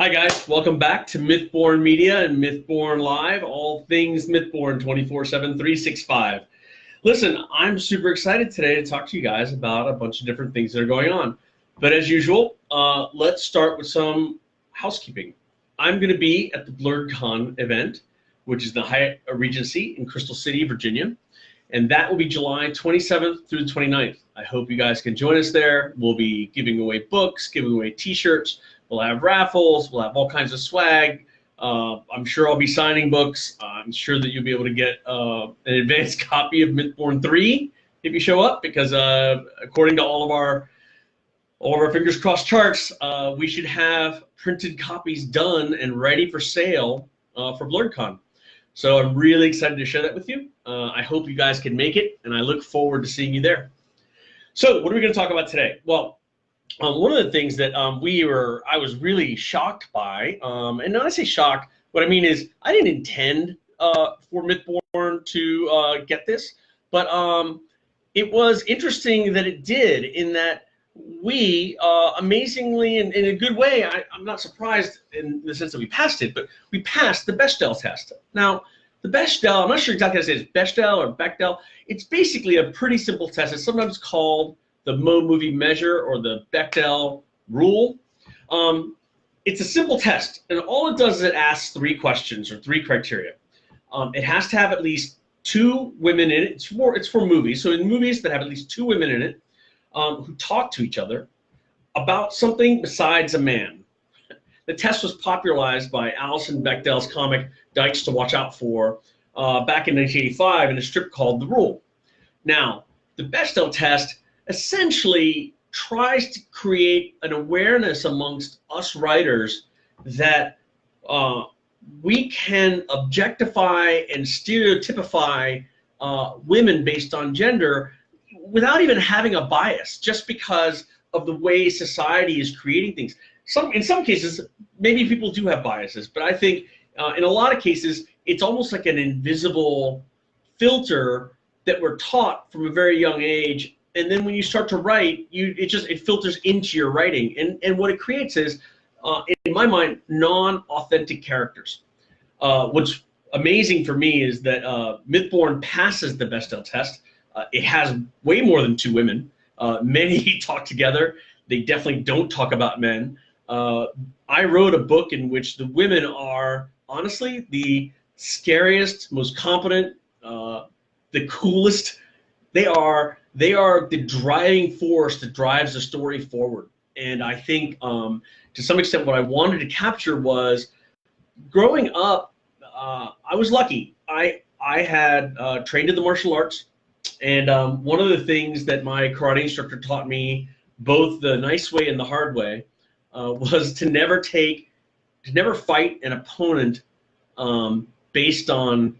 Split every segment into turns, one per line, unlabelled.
Hi guys, welcome back to Mythborn Media and Mythborn Live, all things Mythborn 24/7, 365. Listen, I'm super excited today to talk to you guys about a bunch of different things that are going on. But as usual, let's start with some housekeeping. I'm going to be at the BlurredCon event, which is the Hyatt Regency in Crystal City, Virginia. And that will be July 27th through the 29th. I hope you guys can join us there. We'll be giving away books, giving away t-shirts. We'll have raffles. We'll have all kinds of swag. I'm sure I'll be signing books. I'm sure that you'll be able to get an advanced copy of Mythborn 3 if you show up, because according to all of our fingers crossed charts, we should have printed copies done and ready for sale for BlurredCon. So I'm really excited to share that with you. I hope you guys can make it, and I look forward to seeing you there. So what are we going to talk about today? Well, one of the things that I was really shocked by, and when I say shocked, what I mean is I didn't intend for Mythborn to get this, but it was interesting that it did, in that we amazingly, in a good way, I'm not surprised in the sense that we passed it, but we passed the Bechdel test. Now, the Bechdel, I'm not sure exactly how to say it, it's Bechdel or Bechdel. It's basically a pretty simple test. It's sometimes called the movie measure or the Bechdel rule. It's a simple test, and all it does is it asks 3 questions or 3 criteria. It has to have at least 2 women in it. It's for movies, so in movies that have at least 2 women in it, who talk to each other about something besides a man. The test was popularized by Alison Bechdel's comic Dykes to Watch Out For back in 1985 in a strip called The Rule. Now, the Bechdel test essentially tries to create an awareness amongst us writers that we can objectify and stereotypify women based on gender without even having a bias, just because of the way society is creating things. In some cases, maybe people do have biases, but I think in a lot of cases, it's almost like an invisible filter that we're taught from a very young age. And then when you start to write, it filters into your writing. And what it creates is, in my mind, non-authentic characters. What's amazing for me is that Mythborn passes the Bechdel test. It has way more than 2 women. Many talk together. They definitely don't talk about men. I wrote a book in which the women are, honestly, the scariest, most competent, the coolest. They are the driving force that drives the story forward. And I think, to some extent, what I wanted to capture was, growing up, I was lucky. I had trained in the martial arts, and one of the things that my karate instructor taught me, both the nice way and the hard way, was to never fight an opponent based on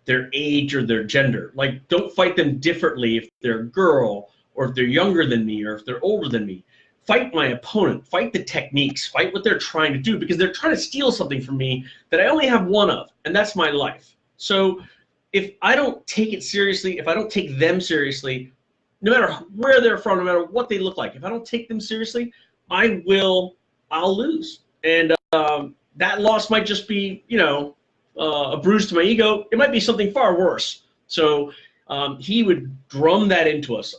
their age or their gender. Like, don't fight them differently if they're a girl, or if they're younger than me, or if they're older than me. Fight my opponent, fight the techniques, fight what they're trying to do, because they're trying to steal something from me that I only have one of, and that's my life. So if I don't take it seriously, if I don't take them seriously, no matter where they're from, no matter what they look like, if I don't take them seriously, I'll lose. And that loss might just be, a bruise to my ego. It might be something far worse. So he would drum that into us.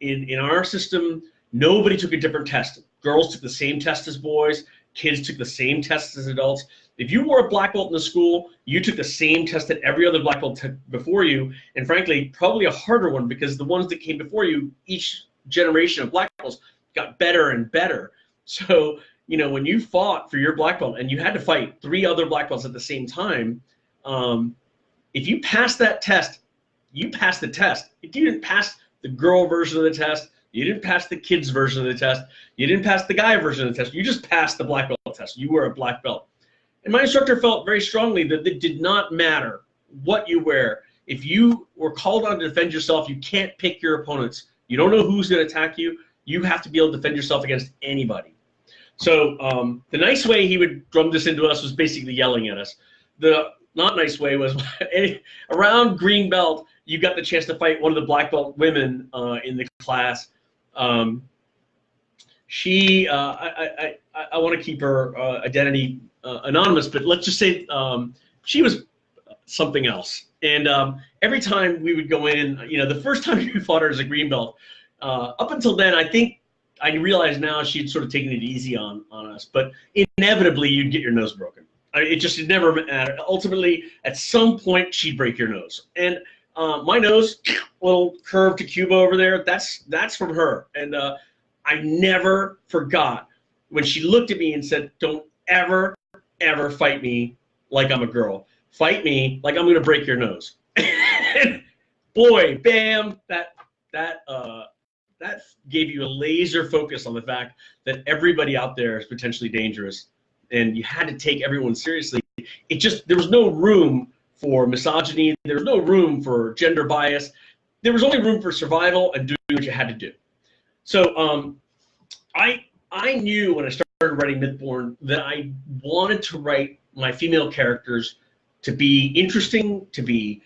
In our system, nobody took a different test. Girls took the same test as boys. Kids took the same test as adults. If you were a black belt in the school, you took the same test that every other black belt took before you, and frankly, probably a harder one, because the ones that came before you, each generation of black belts got better and better. So, when you fought for your black belt and you had to fight 3 other black belts at the same time, if you passed that test, you passed the test. If you didn't pass the girl version of the test, you didn't pass the kids version of the test, you didn't pass the guy version of the test, you just passed the black belt test. You were a black belt. And my instructor felt very strongly that it did not matter what you wear. If you were called on to defend yourself, you can't pick your opponents. You don't know who's going to attack you. You have to be able to defend yourself against anybody. So the nice way he would drum this into us was basically yelling at us. The not nice way was around green belt, you got the chance to fight one of the black belt women in the class. she, I want to keep her identity anonymous, but let's just say she was something else. And every time we would go in, you know, the first time we fought her as a green belt, up until then, I think I realize now she'd sort of taken it easy on us, but inevitably you'd get your nose broken. It never mattered. Ultimately, at some point, she'd break your nose. And my nose, little curve to Cuba over there, that's from her. And I never forgot when she looked at me and said, "Don't ever, ever fight me like I'm a girl. Fight me like I'm going to break your nose." And boy, bam, that gave you a laser focus on the fact that everybody out there is potentially dangerous, and you had to take everyone seriously. There was no room for misogyny. There was no room for gender bias. There was only room for survival and doing what you had to do. So I knew when I started writing Mythborn that I wanted to write my female characters to be interesting, to be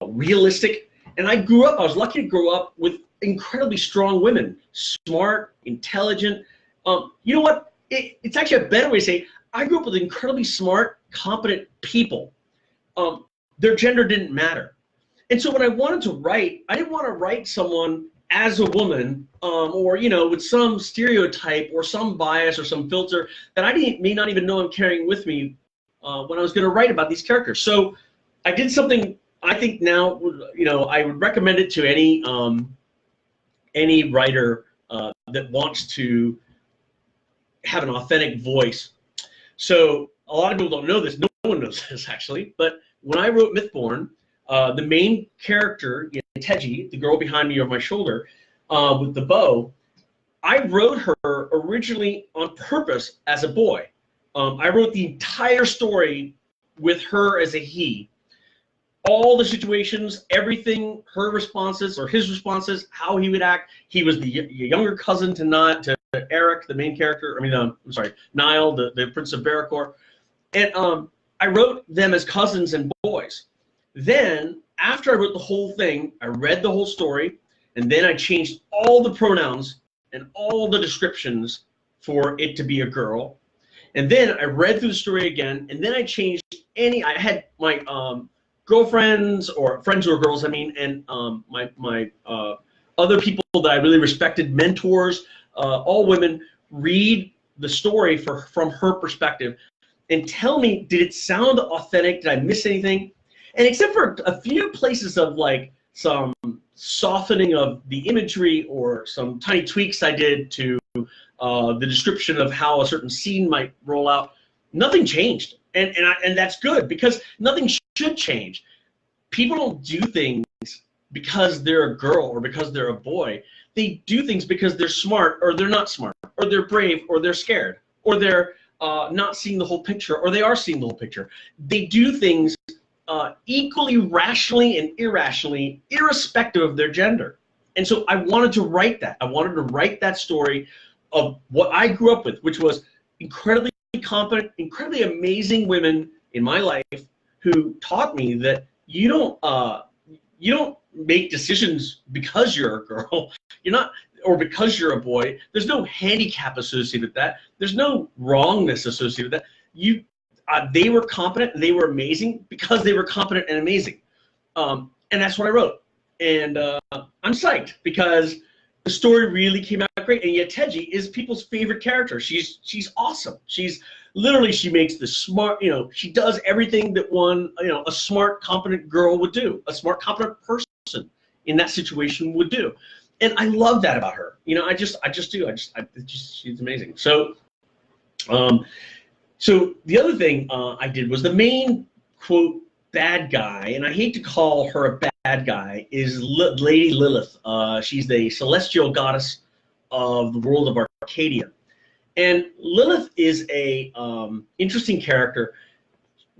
realistic. And I was lucky to grow up with incredibly strong women, smart, intelligent. You know what? It's actually a better way to say I grew up with incredibly smart, competent people. Their gender didn't matter. And so when I wanted to write, I didn't want to write someone as a woman, or, you know, with some stereotype or some bias or some filter that I may not even know I'm carrying with me when I was going to write about these characters. So I did something I think now, you know, I would recommend it to any writer that wants to have an authentic voice. So a lot of people don't know this. No one knows this, actually. But when I wrote Mythborn, the main character, Teji, the girl behind me over my shoulder with the bow, I wrote her originally on purpose as a boy. I wrote the entire story with her as a he. All the situations, everything, her responses or his responses, how he would act. He was the younger cousin to Eric, the main character. I mean, I'm sorry, Niall, the Prince of Barracor. And I wrote them as cousins and boys. Then, after I wrote the whole thing, I read the whole story, and then I changed all the pronouns and all the descriptions for it to be a girl. And then I read through the story again, and then I changed I had my girlfriends, or friends who were girls, I mean, and my other people that I really respected, mentors, all women, read the story from her perspective and tell me, did it sound authentic? Did I miss anything? And except for a few places of like some softening of the imagery or some tiny tweaks I did to the description of how a certain scene might roll out, nothing changed. And that's good, because nothing should change. People don't do things because they're a girl or because they're a boy. They do things because they're smart or they're not smart, or they're brave or they're scared, or they're not seeing the whole picture, or they are seeing the whole picture. They do things equally rationally and irrationally, irrespective of their gender. And so I wanted to write that. I wanted to write that story of what I grew up with, which was incredibly competent, incredibly amazing women in my life who taught me that you don't make decisions because you're a girl. You're not, or because you're a boy. There's no handicap associated with that. There's no wrongness associated with that. They were competent and they were amazing because they were competent and amazing. And that's what I wrote. And I'm psyched because the story really came out great. And yet Teji is people's favorite character. She's awesome. She makes the smart, you know, she does everything that a smart, competent girl would do. A smart, competent person in that situation would do. And I love that about her. You know, I just do. She's amazing. So, so the other thing I did was the main, quote, bad guy, and I hate to call her a bad guy, is Lady Lilith. She's the celestial goddess of the world of Arcadia. And Lilith is a interesting character.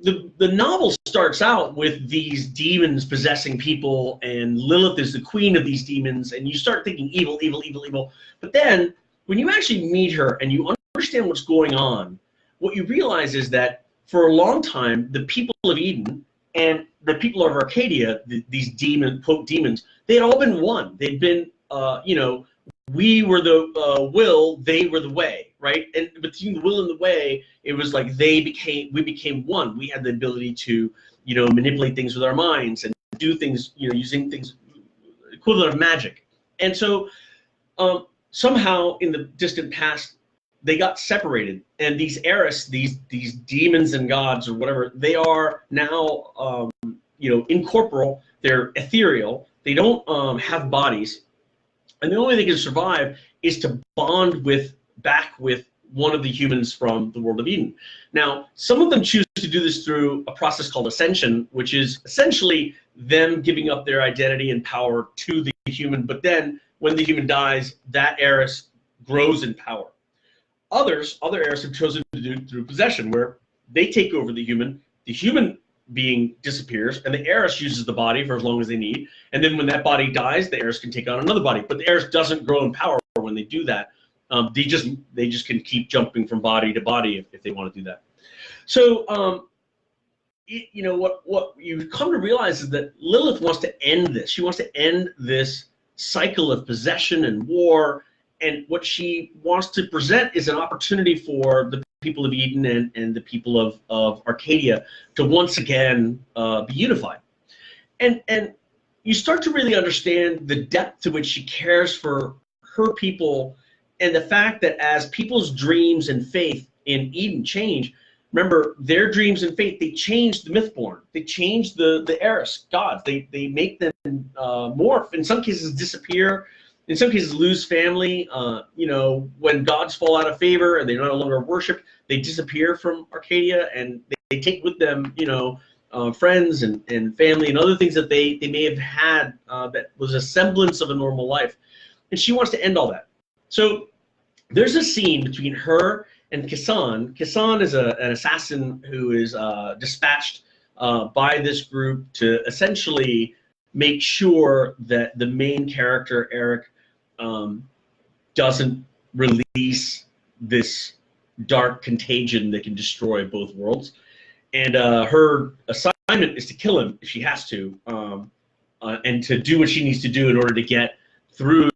The novel starts out with these demons possessing people, and Lilith is the queen of these demons, and you start thinking evil, evil, evil, evil. But then when you actually meet her and you understand what's going on, what you realize is that for a long time, the people of Eden and the people of Arcadia, these quote demons, they had all been one. They'd been, we were the will, they were the way, right? And between the will and the way, it was like we became one. We had the ability to, manipulate things with our minds and do things, using things equivalent of magic. And so somehow in the distant past, they got separated, and these Eris, these demons and gods or whatever, they are now incorporeal. They're ethereal. They don't have bodies, and the only way they can survive is to bond back with one of the humans from the world of Eden. Now, some of them choose to do this through a process called ascension, which is essentially them giving up their identity and power to the human. But then, when the human dies, that Eris grows in power. Other Eris have chosen to do it through possession, where they take over the human being disappears, and the Eris uses the body for as long as they need. And then when that body dies, the Eris can take on another body. But the Eris doesn't grow in power when they do that. They just can keep jumping from body to body if they want to do that. So what you come to realize is that Lilith wants to end this. She wants to end this cycle of possession and war. And what she wants to present is an opportunity for the people of Eden and the people of Arcadia to once again be unified. And you start to really understand the depth to which she cares for her people, and the fact that as people's dreams and faith in Eden change, remember, their dreams and faith, they change the Mythborn. They change the Eris gods. They make them morph, in some cases disappear, in some cases lose family. When gods fall out of favor and they're no longer worshipped, they disappear from Arcadia, and they take with them, friends and family and other things that they may have had that was a semblance of a normal life. And she wants to end all that. So there's a scene between her and Kisan. Kisan is an assassin who is dispatched by this group to essentially make sure that the main character, Eric, doesn't release this dark contagion that can destroy both worlds. And her assignment is to kill him if she has to, and to do what she needs to do in order to get through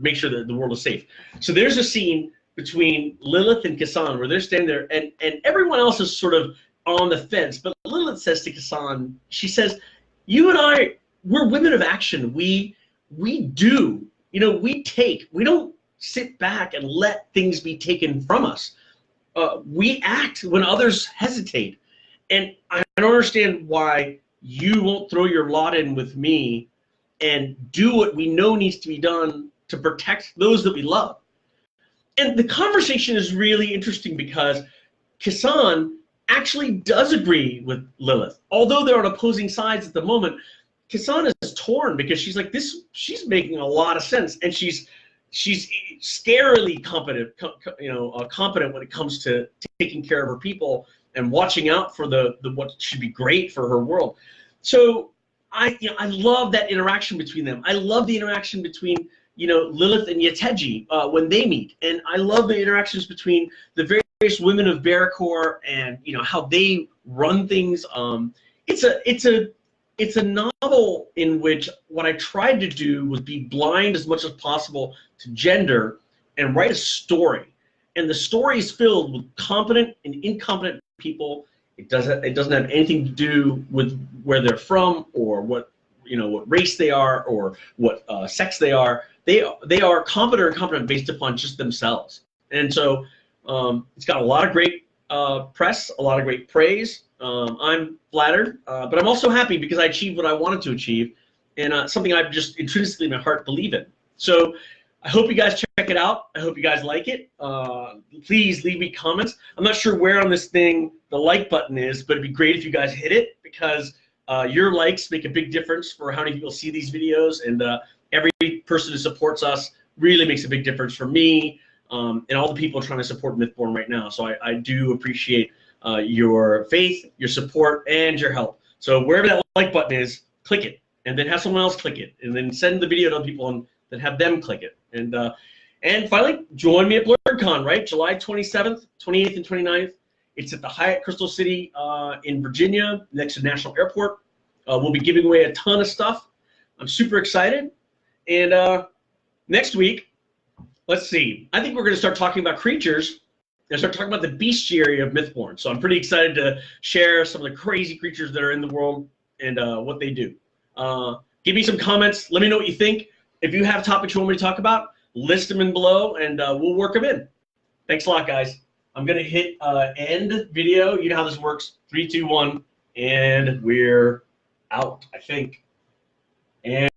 make sure that the world is safe. So there's a scene between Lilith and Kisan where they're standing there, and everyone else is sort of on the fence. But Lilith says to Kisan, she says, "You and I, we're women of action. We do, we take. We don't sit back and let things be taken from us. We act when others hesitate. And I don't understand why you won't throw your lot in with me and do what we know needs to be done to protect those that we love." And the conversation is really interesting because Kisan actually does agree with Lilith. Although they're on opposing sides at the moment, Kisan is torn because she's like, she's making a lot of sense, and she's scarily competent, competent when it comes to taking care of her people and watching out for the what should be great for her world. So I love that interaction between them. I love the interaction between Lilith and Yeteji when they meet, and I love the interactions between the various women of Barracor and how they run things. It's a novel in which what I tried to do was be blind as much as possible to gender and write a story. And the story is filled with competent and incompetent people. It doesn't have anything to do with where they're from or what race they are or what sex they are. They are competent or incompetent based upon just themselves. And so it's got a lot of great press, a lot of great praise. I'm flattered, but I'm also happy because I achieved what I wanted to achieve, and something I just intrinsically in my heart believe in. So I hope you guys check it out. I hope you guys like it. Please leave me comments. I'm not sure where on this thing the like button is, but it'd be great if you guys hit it, because your likes make a big difference for how many people see these videos, and every person who supports us really makes a big difference for me and all the people trying to support Mythborn right now. So I do appreciate your faith, your support, and your help. So wherever that like button is, click it, and then have someone else click it, and then send the video to other people and then have them click it. And finally, join me at BlurredCon, right? July 27th, 28th, and 29th. It's at the Hyatt Crystal City in Virginia, next to National Airport. We'll be giving away a ton of stuff. I'm super excited. And next week, let's see. I think we're going to start talking about creatures and start talking about the bestiary of Mythborn. So I'm pretty excited to share some of the crazy creatures that are in the world and what they do. Give me some comments. Let me know what you think. If you have topics you want me to talk about, list them in below, and we'll work them in. Thanks a lot, guys. I'm going to hit end video. You know how this works. 3, 2, 1, and we're out, I think. And